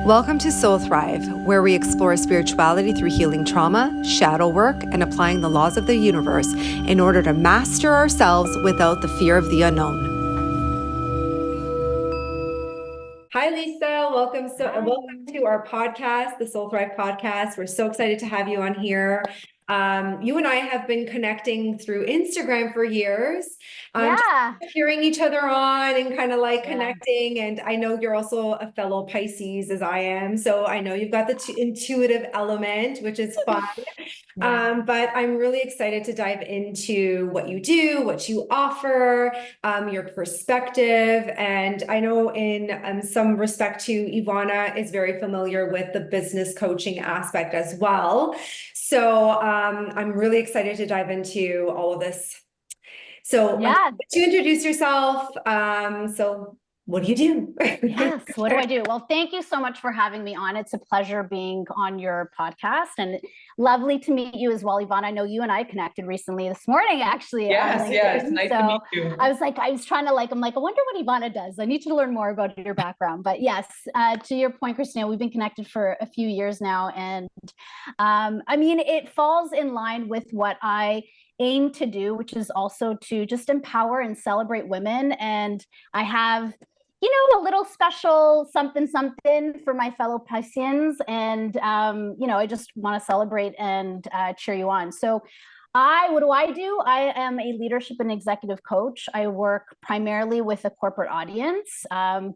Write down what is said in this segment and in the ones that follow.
Welcome to Soul Thrive, where we explore spirituality through healing trauma, shadow work, and applying the laws of the universe in order to master ourselves without the fear of the unknown. Hi, Lisa. Welcome to our podcast, the Soul Thrive podcast. We're so excited to have you on here. You and I have been connecting through Instagram for years. Just hearing each other on and kind of like connecting. And I know you're also a fellow Pisces as I am. So I know you've got the intuitive element, which is fun. But I'm really excited to dive into what you do, what you offer, your perspective. And I know in some respect too, Ivana is very familiar with the business coaching aspect as well. So I'm really excited to dive into all of this. So to introduce yourself, so what do you do? Yes, what do I do? Well, thank you so much for having me on. It's a pleasure being on your podcast, and lovely to meet you as well, Yvonne. I know you and I connected recently this morning, actually. Yes, nice to meet you. I was trying to I wonder what Ivana does. I need to learn more about your background. But yes, to your point, Christina, we've been connected for a few years now. And I mean, it falls in line with what I aim to do, which is also to just empower and celebrate women. And I have a little special something for my fellow Pisceans. And, I just want to celebrate and cheer you on. So what do? I am a leadership and executive coach. I work primarily with a corporate audience,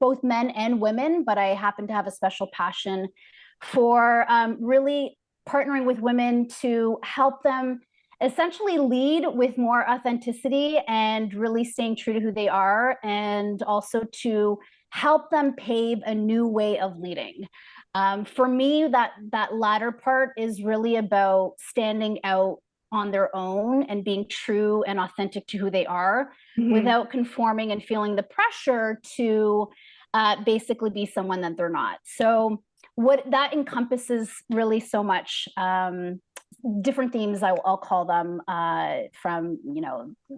both men and women, but I happen to have a special passion for really partnering with women to help them essentially lead with more authenticity and really staying true to who they are, and also to help them pave a new way of leading. For me, that latter part is really about standing out on their own and being true and authentic to who they are, without conforming and feeling the pressure to basically be someone that they're not. So what that encompasses really so much, different themes, I'll call them, from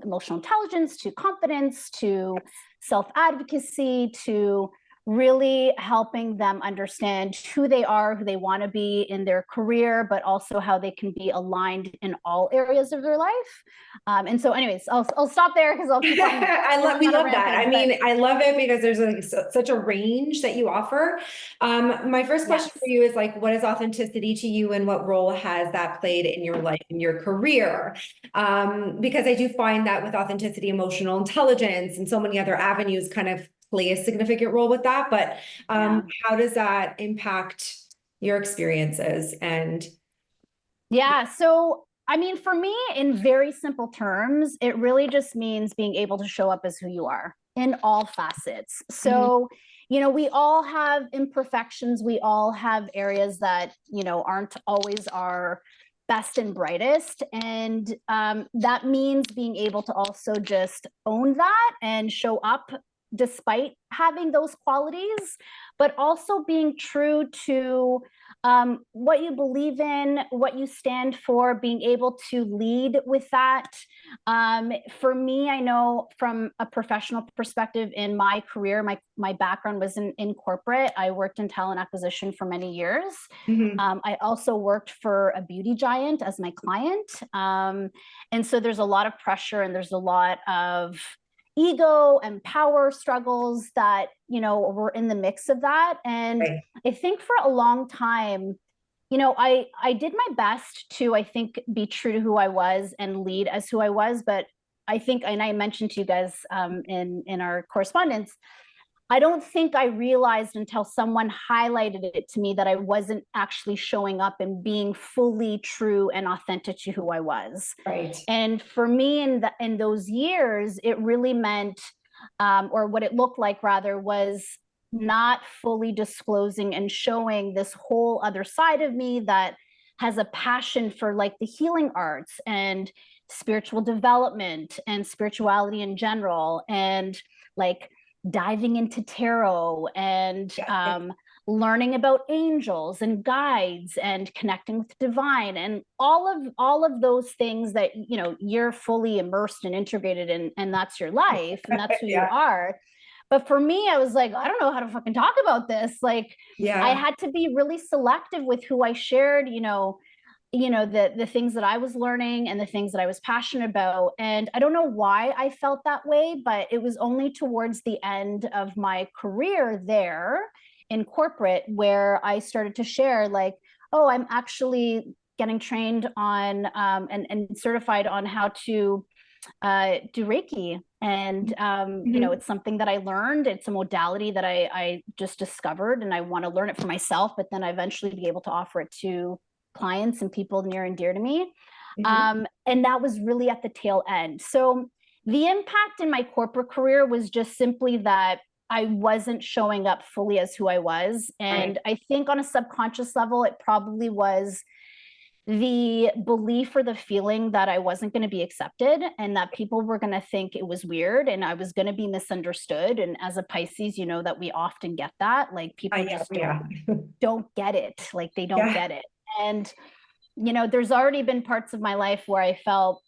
emotional intelligence to confidence to self-advocacy, to really helping them understand who they are, who they want to be in their career, but also how they can be aligned in all areas of their life. And so anyways, I'll stop there because I'll keep on. We love that. I mean, I love it because there's such a range that you offer. My first question for you is what is authenticity to you, and what role has that played in your life, in your career? Because I do find that with authenticity, emotional intelligence, and so many other avenues kind of play a significant role with that. But how does that impact your experiences? And so I mean, for me, in very simple terms, it really just means being able to show up as who you are in all facets. So we all have imperfections. We all have areas that aren't always our best and brightest. And that means being able to also just own that and show up despite having those qualities, but also being true to what you believe in, what you stand for, being able to lead with that. For me, I know from a professional perspective in my career, my background was in corporate. I worked in talent acquisition for many years. I also worked for a beauty giant as my client. And so there's a lot of pressure, and there's a lot of ego and power struggles that were in the mix of that. And I think for a long time, I did my best to, I think, be true to who I was and lead as who I was. But I think, and I mentioned to you guys in our correspondence, I don't think I realized until someone highlighted it to me that I wasn't actually showing up and being fully true and authentic to who I was. Right. And for me, in those years, it really meant, or what it looked like rather, was not fully disclosing and showing this whole other side of me that has a passion for the healing arts and spiritual development and spirituality in general, and diving into tarot and learning about angels and guides and connecting with divine and all of those things that you're fully immersed and integrated in, and that's your life and that's who you are. But for me, I was like, I don't know how to fucking talk about this. Like, I Yeah. had to be really selective with who I shared, the things that I was learning and the things that I was passionate about. And I don't know why I felt that way, but it was only towards the end of my career there in corporate where I started to share, like, oh, I'm actually getting trained on and certified on how to do Reiki. And, Mhm. it's something that I learned. It's a modality that I just discovered, and I want to learn it for myself, but then I eventually be able to offer it to clients and people near and dear to me. Mhm. And that was really at the tail end. So the impact in my corporate career was just simply that I wasn't showing up fully as who I was. Right. And I think on a subconscious level, it probably was the belief or the feeling that I wasn't going to be accepted and that people were going to think it was weird and I was going to be misunderstood. And as a Pisces, you know that we often get that. Like I people know. just Yeah. don't get it. Like they don't Yeah. get it. And there's already been parts of my life where I felt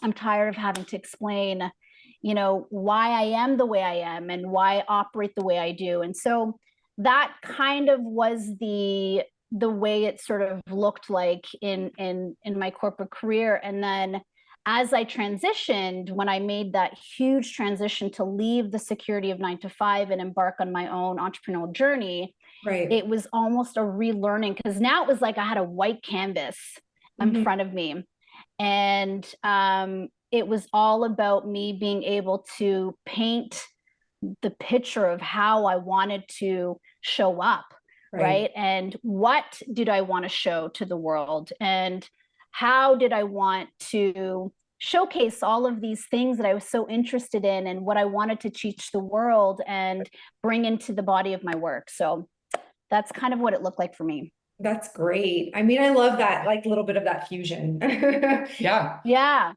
I'm tired of having to explain, why I am the way I am and why I operate the way I do. And so that kind of was the way it sort of looked like in my corporate career. And then as I transitioned, when I made that huge transition to leave the security of 9 to 5 and embark on my own entrepreneurial journey, Right. it was almost a relearning because now it was like I had a white canvas in Mhm. front of me. And it was all about me being able to paint the picture of how I wanted to show up, Right. right? And what did I want to show to the world? And how did I want to showcase all of these things that I was so interested in and what I wanted to teach the world and bring into the body of my work? So that's kind of what it looked like for me. That's great. I mean, I love that, like, little bit of that fusion. Yeah. Yeah.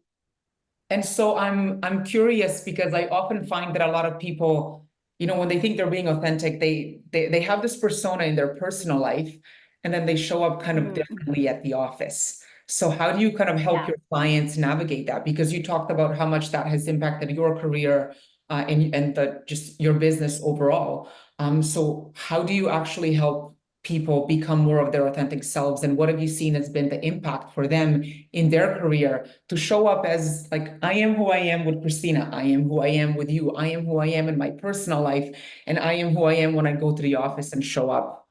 And so I'm curious because I often find that a lot of people, when they think they're being authentic, they have this persona in their personal life, and then they show up kind of Mm, differently at the office. So how do you kind of help yeah. your clients navigate that? Because you talked about how much that has impacted your career, and just your business overall. So how do you actually help people become more of their authentic selves, and what have you seen has been the impact for them in their career to show up as, like, I am who I am with Christina, I am who I am with you, I am who I am in my personal life, and I am who I am when I go to the office and show up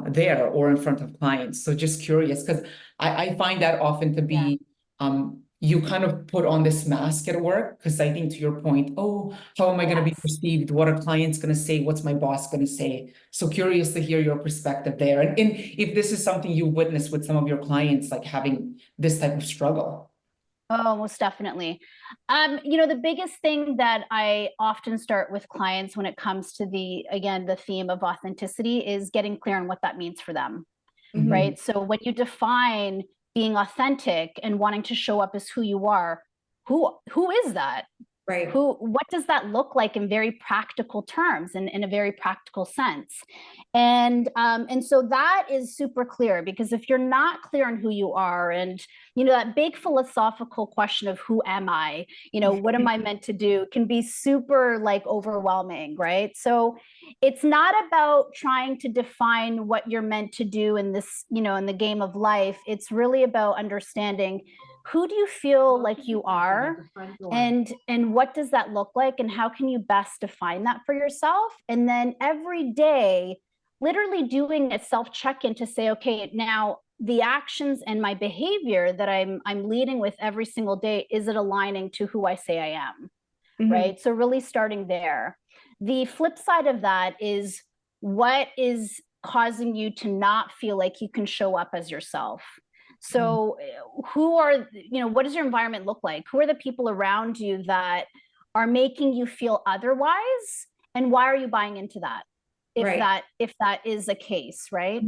there or in front of clients. So just curious, because I find that often to Yeah. be, you kind of put on this mask at work, because I think, to your point, oh, how am I going to be Yes. perceived? What are clients going to say? What's my boss going to say? So curious to hear your perspective there. And if this is something you witness with some of your clients, like having this type of struggle. Oh, most definitely. The biggest thing that I often start with clients when it comes to again, the theme of authenticity is getting clear on what that means for them, Mhm. right? So when you define being authentic and wanting to show up as who you are, who is that? Right. What does that look like in very practical terms and in a very practical sense? And so that is super clear, because if you're not clear on who you are, and that big philosophical question of who am I, what am I meant to do, can be super like overwhelming, right? So it's not about trying to define what you're meant to do in this, in the game of life. It's really about understanding, who do you feel like you are, and what does that look like, and how can you best define that for yourself? And then every day, literally doing a self check-in to say, okay, now the actions and my behavior that I'm leading with every single day, is it aligning to who I say I am? Mhm. Right? So really starting there. The flip side of that is, what is causing you to not feel like you can show up as yourself? So what does your environment look like? Who are the people around you that are making you feel otherwise? And why are you buying into that? Right. If that is a case, right?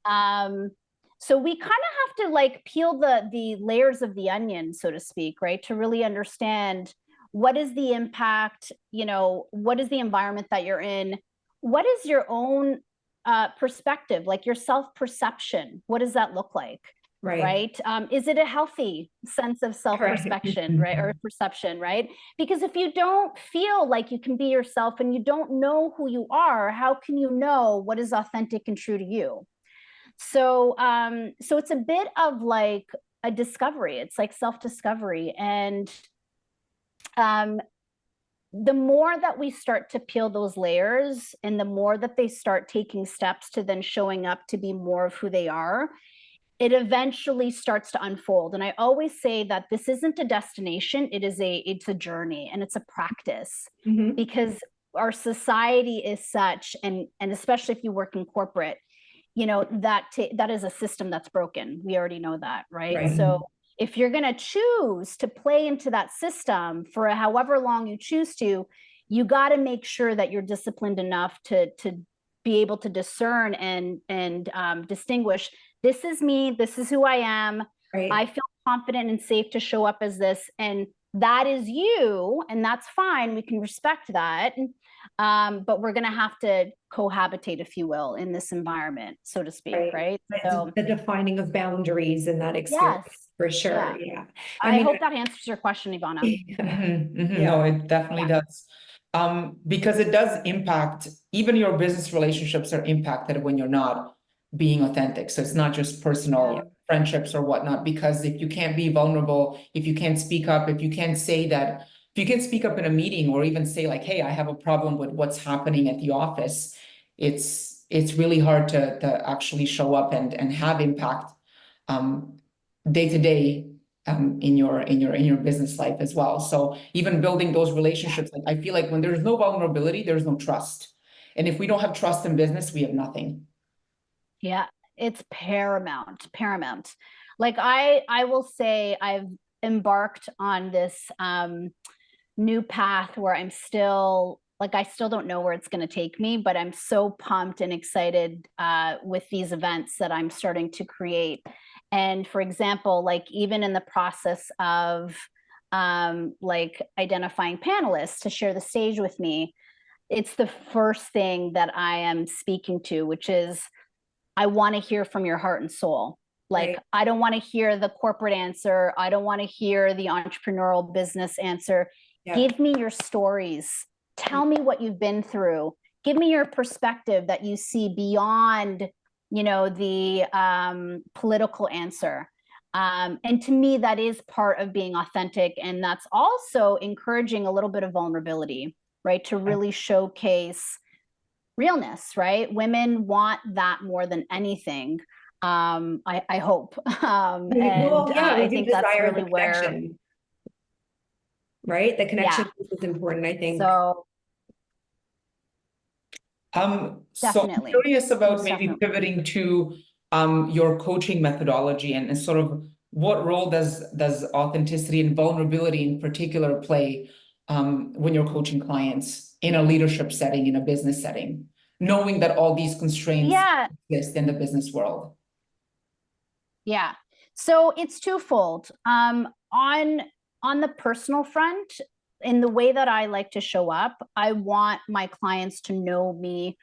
Um, so we kind of have to like peel the layers of the onion, so to speak, right? To really understand, what is the impact, what is the environment that you're in? What is your own perspective, like your self-perception? What does that look like? Right. Is it a healthy sense of self-perspection, right? Or perception, right? Because if you don't feel like you can be yourself and you don't know who you are, how can you know what is authentic and true to you? So, so it's a bit of like a discovery. It's like self-discovery. And the more that we start to peel those layers and the more that they start taking steps to then showing up to be more of who they are, it eventually starts to unfold. And I always say that this isn't a destination, it's a journey and it's a practice. Because our society is such, and especially if you work in corporate, you know, that is a system that's broken. We already know that, right? So if you're going to choose to play into that system for however long you choose to, you got to make sure that you're disciplined enough to be able to discern and distinguish, this is me, this is who I am. I feel confident and safe to show up as this, and that is you, and that's fine. We can respect that. But we're going to have to cohabitate, if you will, in this environment, so to speak, right? So the defining of boundaries in that experience, for sure. Yeah. I mean, hope that answers your question, Ivana. No, it definitely does. Because it does impact, even your business relationships are impacted when you're not being authentic. So it's not just personal friendships or whatnot, because if you can't be vulnerable, if you can't speak up, if you can't say that, if you can't speak up in a meeting or even say like, hey, I have a problem with what's happening at the office, it's really hard to actually show up and have impact day to day in your business life as well. So even building those relationships, like I feel like when there's no vulnerability, there's no trust. And if we don't have trust in business, we have nothing. Yeah, it's paramount. Like I will say I've embarked on this new path where I'm still, like, I still don't know where it's going to take me, but I'm so pumped and excited with these events that I'm starting to create. And for example, like even in the process of like identifying panelists to share the stage with me, it's the first thing that I am speaking to, which is, I want to hear from your heart and soul. Like, I don't want to hear the corporate answer. I don't want to hear the entrepreneurial business answer. Give me your stories. Tell me what you've been through. Give me your perspective that you see beyond, you know, the political answer. And to me, that is part of being authentic. And that's also encouraging a little bit of vulnerability, right? To really showcase realness, right? Women want that more than anything. I hope. I think that's really where, right? The connection is important, I think. So I'm definitely. curious about maybe pivoting to your coaching methodology and sort of what role does authenticity and vulnerability in particular play when you're coaching clients in a leadership setting, in a business setting, knowing that all these constraints exist in the business world? Yeah. So it's twofold. On the personal front, in the way that I like to show up, I want my clients to know me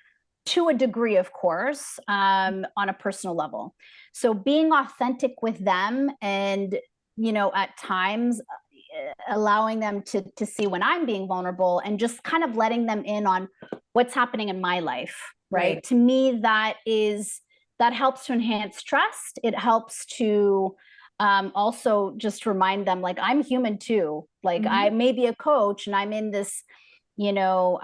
to a degree, of course, on a personal level. So being authentic with them and, you know, at times allowing them to see when I'm being vulnerable and just kind of letting them in on what's happening in my life, right? To me, that helps to enhance trust. It helps to also just remind them, like, I'm human too. Like, I may be a coach and I'm in this, you know,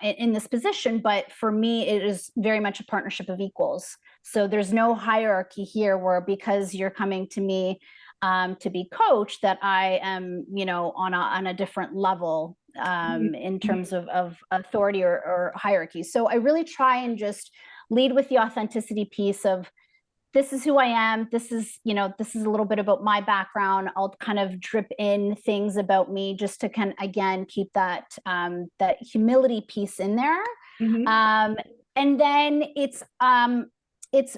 in this position, but for me, it is very much a partnership of equals. So there's no hierarchy here where because you're coming to me to be coached, that I am, you know, on a different level in terms of authority or hierarchy. So I really try and just lead with the authenticity piece of, this is who I am. This is, you know, this is a little bit about my background. I'll kind of drip in things about me just to kind of, again, keep that that humility piece in there. And then it's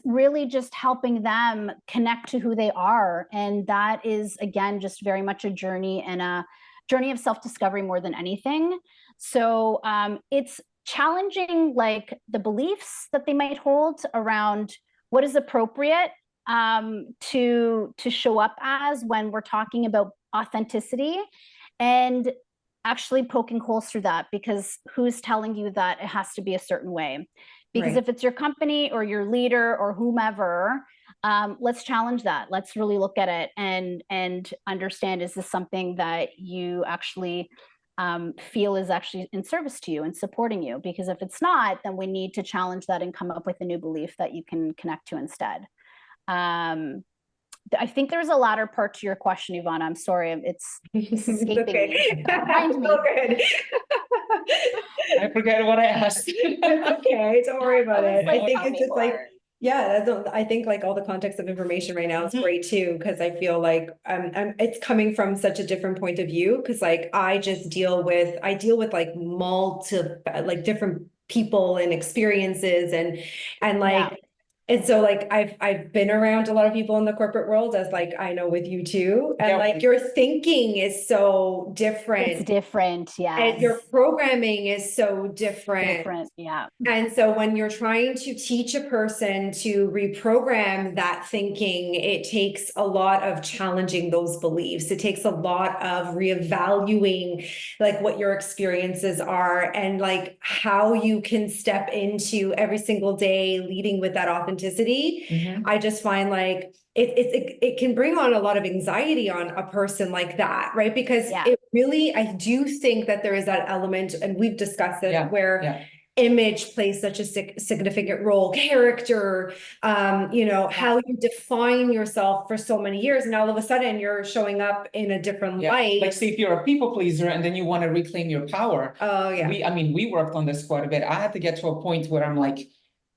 really just helping them connect to who they are. And that is, again, just very much a journey and a journey of self-discovery more than anything. So it's challenging, like, the beliefs that they might hold around what is appropriate to show up as when we're talking about authenticity, and actually poking holes through that, because who's telling you that it has to be a certain way? Because Right. if it's your company or your leader or whomever, let's challenge that. Let's really look at it and understand, is this something that you actually feel is actually in service to you and supporting you? Because if it's not, then we need to challenge that and come up with a new belief that you can connect to instead. I think there's a latter part to your question, Ivana. I'm sorry, it's escaping me. Remind me. Good. I forget what I asked. It's okay, don't worry about it. Like, I think tell it's me just like, more. yeah, I think like all the context of information right now is great too, because I feel like it's coming from such a different point of view. Because like I deal with like like different people and experiences and like. Yeah. And so like I've been around a lot of people in the corporate world, as like I know with you too. And Yeah. like your thinking is so different. It's different, yes. And your programming is so different. Different, yeah. And so when you're trying to teach a person to reprogram that thinking, it takes a lot of challenging those beliefs. It takes a lot of reevaluating like what your experiences are and like how you can step into every single day leading with that authenticity. I just find like it can bring on a lot of anxiety on a person like that, right? Because it really, I do think that there is that element, and we've discussed it, where image plays such a significant role, character, how you define yourself for so many years, and all of a sudden you're showing up in a different light. Like say if you're a people pleaser and then you want to reclaim your power. Oh yeah. We worked on this quite a bit. I had to get to a point where I'm like,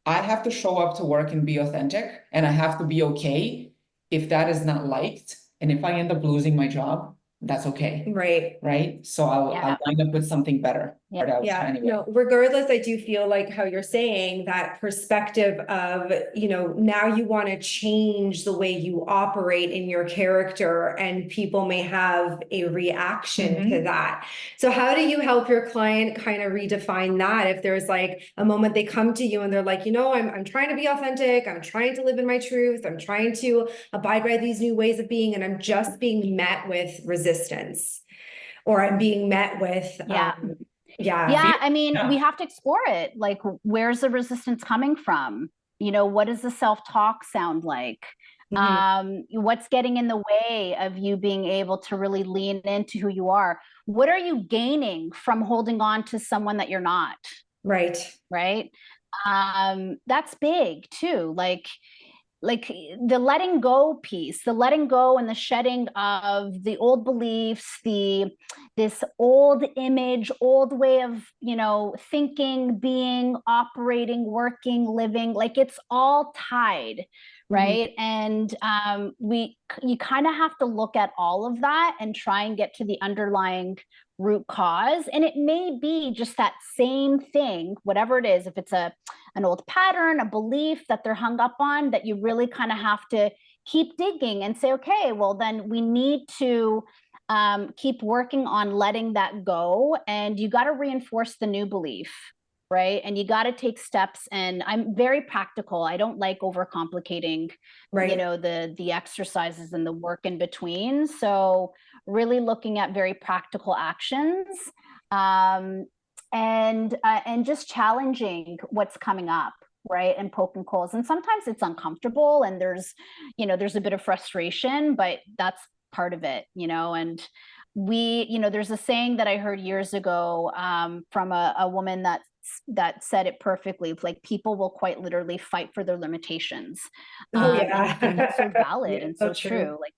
I have to show up to work and be authentic, and I have to be okay if that is not liked. And if I end up losing my job, that's okay. Right. So I'll wind up with something better. No, regardless, I do feel like how you're saying that perspective of, now you want to change the way you operate in your character, and people may have a reaction to that. So how do you help your client kind of redefine that? If there's like a moment they come to you and they're like, I'm trying to be authentic. I'm trying to live in my truth. I'm trying to abide by these new ways of being, and I'm just being met with resistance, or I'm being met with, I mean, we have to explore it. Like, where's the resistance coming from? What does the self-talk sound like? What's getting in the way of you being able to really lean into who you are? What are you gaining from holding on to someone that you're not? Right. That's big too. Like the letting go piece, the letting go and the shedding of the old beliefs, this old image, old way of, thinking, being, operating, working, living, like it's all tied, right? And you kind of have to look at all of that and try and get to the underlying root cause. And it may be just that same thing, whatever it is, if it's an old pattern, a belief that they're hung up on, that you really kind of have to keep digging and say, okay, well, then we need to keep working on letting that go. And you got to reinforce the new belief, right? And you got to take steps. And I'm very practical. I don't like overcomplicating, the exercises and the work in between. So really looking at very practical actions, and just challenging what's coming up, right? And poking holes. And sometimes it's uncomfortable, and there's a bit of frustration, but that's part of it, and there's a saying that I heard years ago from a woman that said it perfectly, like people will quite literally fight for their limitations. And that's so valid and so true. Like,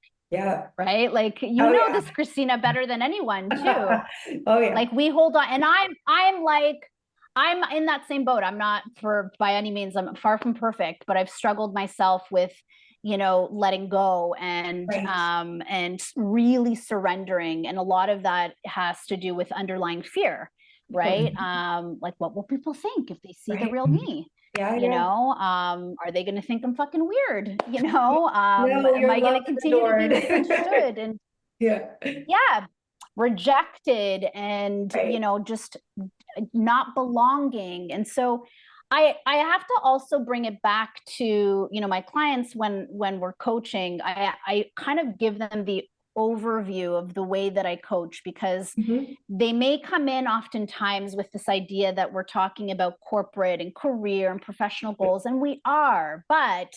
right. Like, this, Christina, better than anyone too. Like we hold on, and I'm in that same boat. I'm not by any means, I'm far from perfect, but I've struggled myself with, letting go and really surrendering. And a lot of that has to do with underlying fear, right? Like, what will people think if they see the real me? Are they going to think I'm fucking weird? Am I going to continue to be misunderstood and rejected and just not belonging? And so I have to also bring it back to, my clients when we're coaching, I kind of give them the overview of the way that I coach, because they may come in oftentimes with this idea that we're talking about corporate and career and professional goals, and we are, but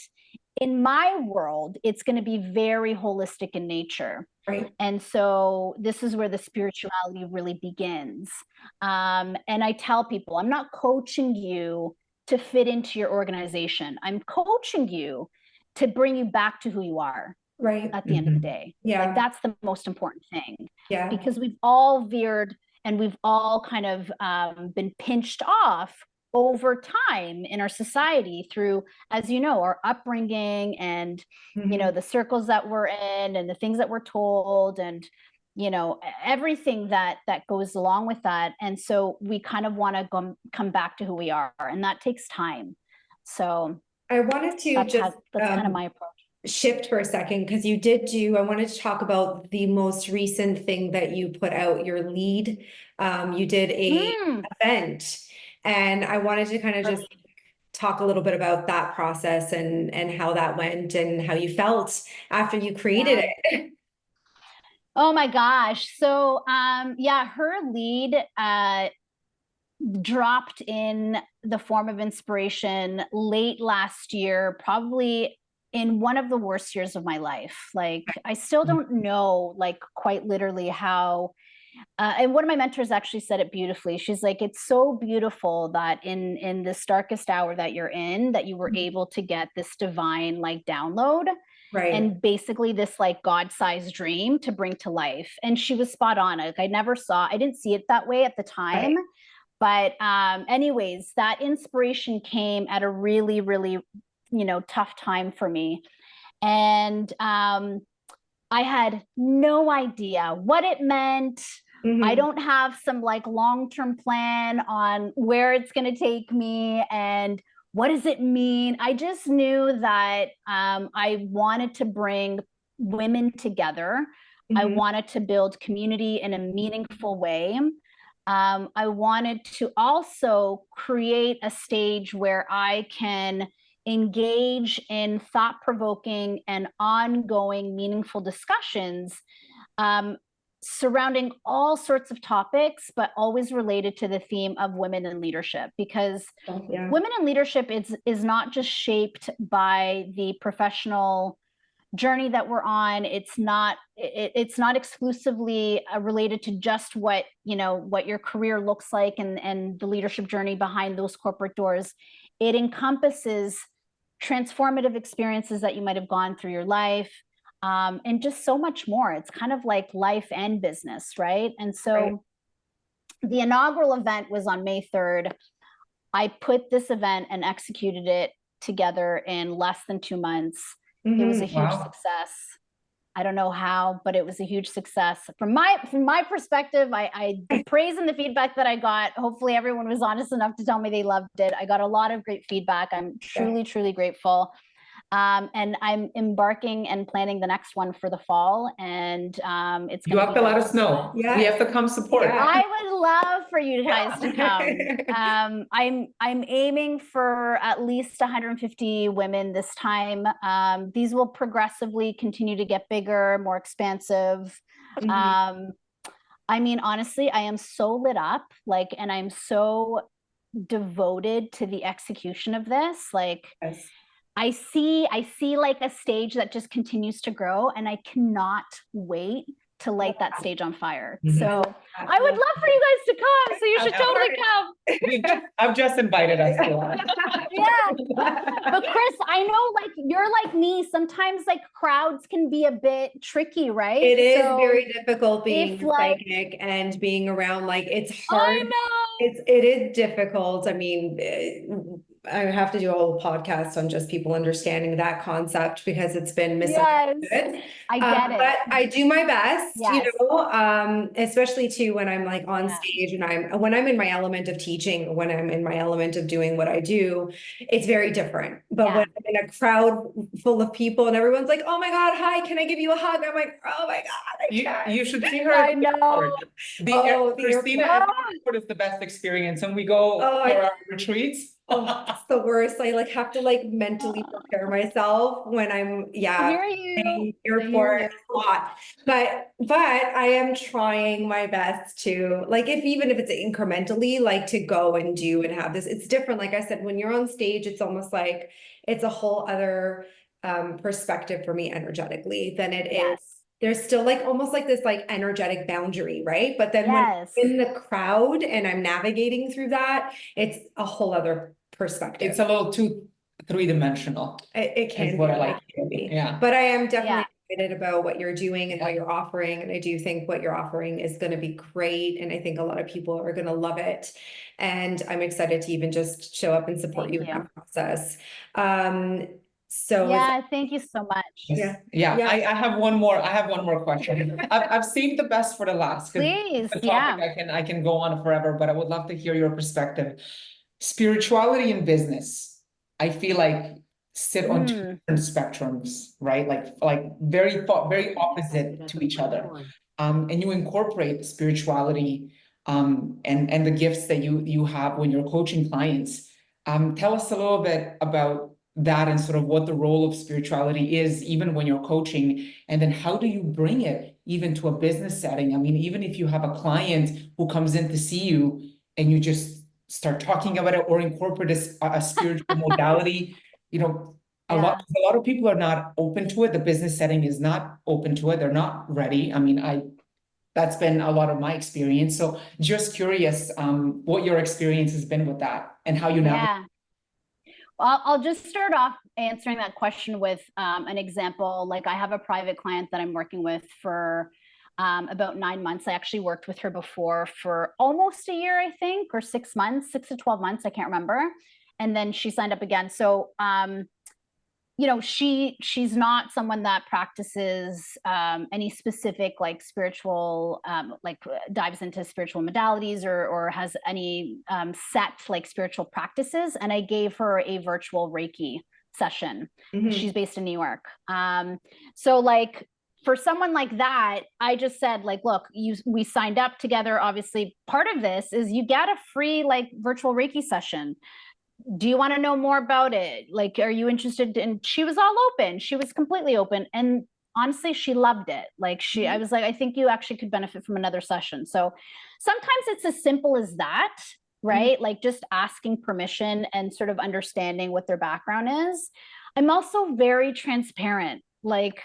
in my world, it's going to be very holistic in nature. Right. And so this is where the spirituality really begins. And I tell people, I'm not coaching you to fit into your organization. I'm coaching you to bring you back to who you are. Right. At the end of the day. Yeah. Like, that's the most important thing. Yeah. Because we've all veered and we've all kind of been pinched off over time in our society through, as you know, our upbringing and, the circles that we're in and the things that we're told and, everything that goes along with that. And so we kind of want to come back to who we are, and that takes time. So I wanted to that's kind of my approach. Shift for a second, because I wanted to talk about the most recent thing that you put out, your lead. You did a event, and I wanted to kind of just talk a little bit about that process and how that went and how you felt after you created it. Oh my gosh. So her lead dropped in the form of inspiration late last year, probably in one of the worst years of my life. Like, I still don't know, like, quite literally how, and one of my mentors actually said it beautifully. She's like, it's so beautiful that in this darkest hour that you're in, that you were able to get this divine, like, download. Right. And basically this, like, God-sized dream to bring to life. And she was spot on. Like, I didn't see it that way at the time. Right. But anyways, that inspiration came at a really, really, tough time for me. And I had no idea what it meant. I don't have some, like, long-term plan on where it's going to take me and what does it mean. I just knew that I wanted to bring women together. I wanted to build community in a meaningful way. I wanted to also create a stage where I can engage in thought-provoking and ongoing meaningful discussions surrounding all sorts of topics, but always related to the theme of women in leadership. Because women in leadership is not just shaped by the professional journey that we're on. It's not exclusively related to just what your career looks like and the leadership journey behind those corporate doors. It encompasses transformative experiences that you might have gone through your life, and just so much more. It's kind of like life and business, right? And so the inaugural event was on May 3rd. I put this event and executed it together in less than 2 months. It was a huge success. I don't know how, but it was a huge success. From my perspective, the praise and the feedback that I got, hopefully everyone was honest enough to tell me they loved it. I got a lot of great feedback. I'm truly, truly grateful. And I'm embarking and planning the next one for the fall. And it's you have to let us know. Yeah. We have to come support. Yeah. I would love for you guys to come. I'm aiming for at least 150 women this time. These will progressively continue to get bigger, more expansive. I mean, honestly, I am so lit up, like, and I'm so devoted to the execution of this. Like, I see like a stage that just continues to grow, and I cannot wait to light that stage on fire. So I would love for you guys to come. So you should totally come. I've just invited us. Yeah. But Chris, I know, like, you're like me. Sometimes, like, crowds can be a bit tricky, right? It is very difficult being psychic and being around, like, it's hard. I know. It is difficult. I mean, I have to do a whole podcast on just people understanding that concept, because it's been misunderstood. Yes, I get it. But I do my best, especially too when I'm, like, on stage and when I'm in my element of teaching, when I'm in my element of doing what I do, it's very different. But when I'm in a crowd full of people and everyone's like, "Oh my God, hi, can I give you a hug?" I'm like, "Oh my God, you should see her. I know. Christina at the airport is the best experience. And we go for our retreats. Oh, it's the worst. I like have to like mentally prepare myself when I'm, I hear you. I hear airport you. a lot. But I am trying my best to like, if even if it's incrementally, like to go and do and have this, it's different. Like I said, when you're on stage, it's almost like it's a whole other perspective for me energetically than it is. Yes. There's still like almost like this like energetic boundary, right? But then when Yes. I'm in the crowd and I'm navigating through that, it's a whole other perspective. It's a little too three-dimensional. It can is be, what I it like. can be. Yeah. But I am definitely Yeah. excited about what you're doing and what you're offering. And I do think what you're offering is going to be great. And I think a lot of people are going to love it. And I'm excited to even just show up and support Thank you in you. that process. So Yeah, thank you so much. yeah. Yeah, Yeah. I have one more, question. I've saved the best for the last, because Please, the topic yeah. I can go on forever, but I would love to hear your perspective. Spirituality and business, I feel like sit on two Mm, different spectrums, right? Like very opposite to each other. And you incorporate spirituality and the gifts that you have when you're coaching clients. Tell us a little bit about that and sort of what the role of spirituality is, even when you're coaching, and then how do you bring it even to a business setting? I mean, even if you have a client who comes in to see you and you just start talking about it or incorporate a spiritual modality, you know, a yeah. lot of people are not open to it. The business setting is not open to it. They're not ready. I mean, that's been a lot of my experience. So just curious, what your experience has been with that and how you navigate. Yeah. Well, I'll just start off answering that question with an example. Like I have a private client that I'm working with for about 9 months. I actually worked with her before for almost a year, I think, or 6 months, 6 to 12 months. I can't remember. And then she signed up again. So, you know, she's not someone that practices any specific like spiritual dives into spiritual modalities or has any set like spiritual practices. And I gave her a virtual Reiki session. She's based in New York. So like for someone like that, I just said like, look, we signed up together. Obviously, part of this is you get a free like virtual Reiki session. Do you want to know more about it? Like, are you interested in, she was all open. She was completely open. And honestly, she loved it. Like I was like, I think you actually could benefit from another session. So sometimes it's as simple as that, right? Like just asking permission and sort of understanding what their background is. I'm also very transparent. Like,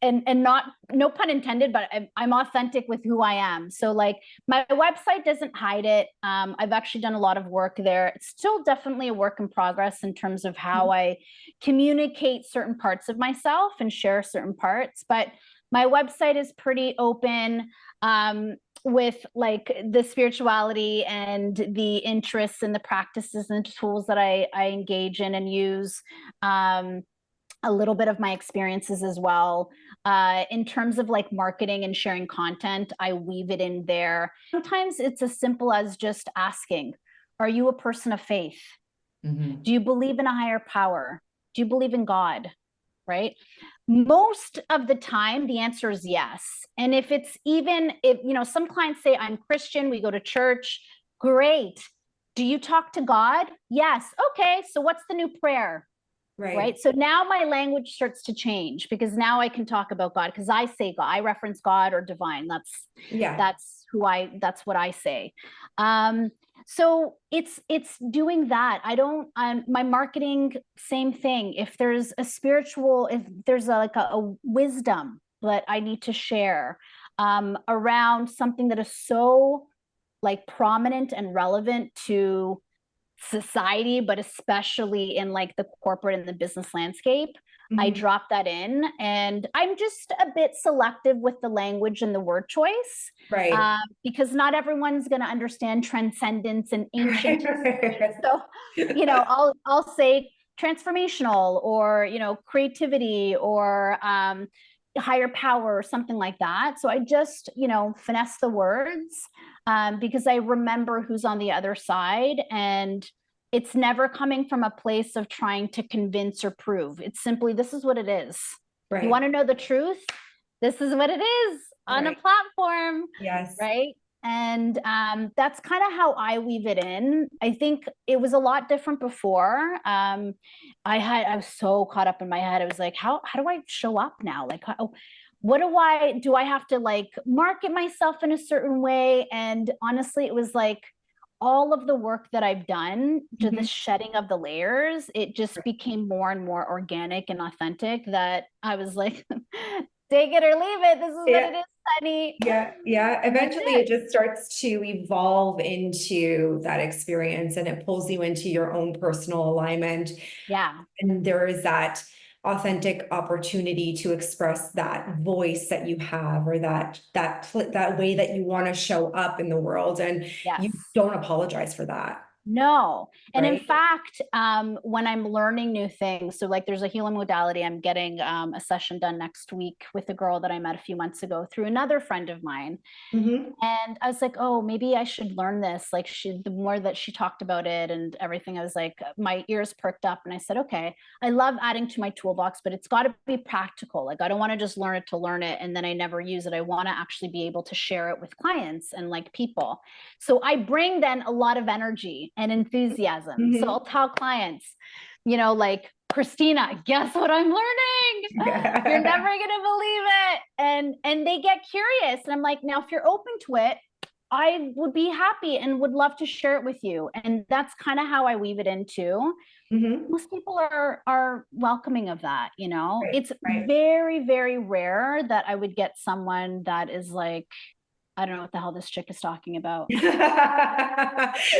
and not, no pun intended, but I'm authentic with who I am. So like my website doesn't hide it. I've actually done a lot of work there. It's still definitely a work in progress in terms of how I communicate certain parts of myself and share certain parts. But my website is pretty open with like the spirituality and the interests and the practices and tools that I engage in and use. A little bit of my experiences as well. In terms of like marketing and sharing content, I weave it in there. Sometimes it's as simple as just asking, are you a person of faith? Do you believe in a higher power? Do you believe in God? Right? Most of the time, the answer is yes. And if you know, some clients say, I'm Christian, we go to church. Great. Do you talk to God? Yes. Okay. So what's the new prayer? Right. So now my language starts to change because now I can talk about God because I say God, I reference God or divine. That's what I say. So it's doing that. My marketing, same thing. If there's if there's a wisdom that I need to share around something that is so like prominent and relevant to society, but especially in like the corporate and the business landscape, I drop that in, and I'm just a bit selective with the language and the word choice, right? Because not everyone's going to understand transcendence and ancient. So, you know, I'll say transformational or, you know, creativity or higher power or something like that. So I just, you know, finesse the words because I remember who's on the other side, and it's never coming from a place of trying to convince or prove. It's simply, this is what it is. Right. You want to know the truth? This is what it is on a platform. Yes. Right. And that's kind of how I weave it in. I think it was a lot different before. I was so caught up in my head. I was like, how do I show up now? Like, what do I have to like market myself in a certain way? And honestly, it was like all of the work that I've done to the shedding of the layers, it just became more and more organic and authentic that I was like, take it or leave it. This is what it is, honey. Yeah. Eventually it just starts to evolve into that experience and it pulls you into your own personal alignment. Yeah. And there is that authentic opportunity to express that voice that you have, or that way that you want to show up in the world. And you don't apologize for that. No. And in Right? fact, when I'm learning new things, so like there's a healing modality, I'm getting a session done next week with a girl that I met a few months ago through another friend of mine. And I was like, oh, maybe I should learn this. Like the more that she talked about it and everything, I was like, my ears perked up and I said, okay, I love adding to my toolbox, but it's got to be practical. Like, I don't want to just learn it to learn it and then I never use it. I want to actually be able to share it with clients and like people. So I bring then a lot of energy and enthusiasm. So I'll tell clients, you know, like, Christina, guess what I'm learning? You're never gonna believe it. And they get curious. And I'm like, now if you're open to it, I would be happy and would love to share it with you. And that's kind of how I weave it into. Most people are welcoming of that, you know. It's very, very rare that I would get someone that is like, I don't know what the hell this chick is talking about. Most of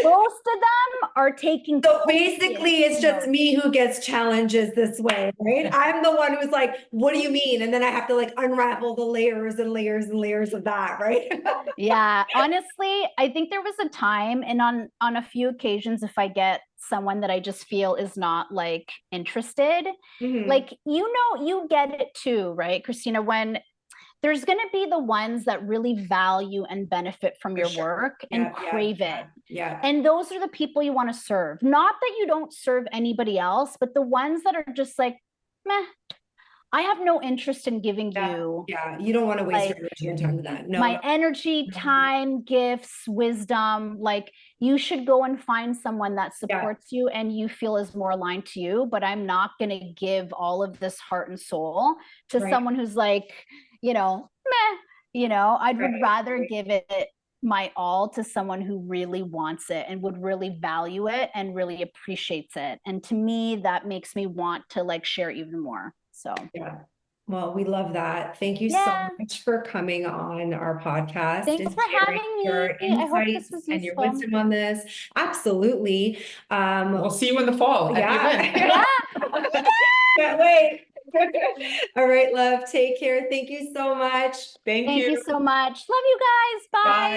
them are taking. So basically, it's just me who gets challenges this way, right? I'm the one who's like, what do you mean? And then I have to like unravel the layers and layers and layers of that, right? Yeah, honestly, I think there was a time, and on a few occasions, if I get someone that I just feel is not like interested, like, you know, you get it too, right, Christina, when there's going to be the ones that really value and benefit from your work and crave it. And those are the people you want to serve. Not that you don't serve anybody else, but the ones that are just like, meh, I have no interest in giving you. Yeah, you don't want to waste your energy and time with that. No, my energy, time, gifts, wisdom. Like, you should go and find someone that supports you and you feel is more aligned to you. But I'm not going to give all of this heart and soul to someone who's like, you know, meh, you know, I'd would rather give it my all to someone who really wants it and would really value it and really appreciates it. And to me, that makes me want to like share even more. So, well, we love that. Thank you so much for coming on our podcast. Thanks for having me. Your insights and your wisdom on this. Absolutely. We'll see you in the fall. Can't wait. All right, love. Take care. Thank you so much. Thank you so much. Love you guys. Bye.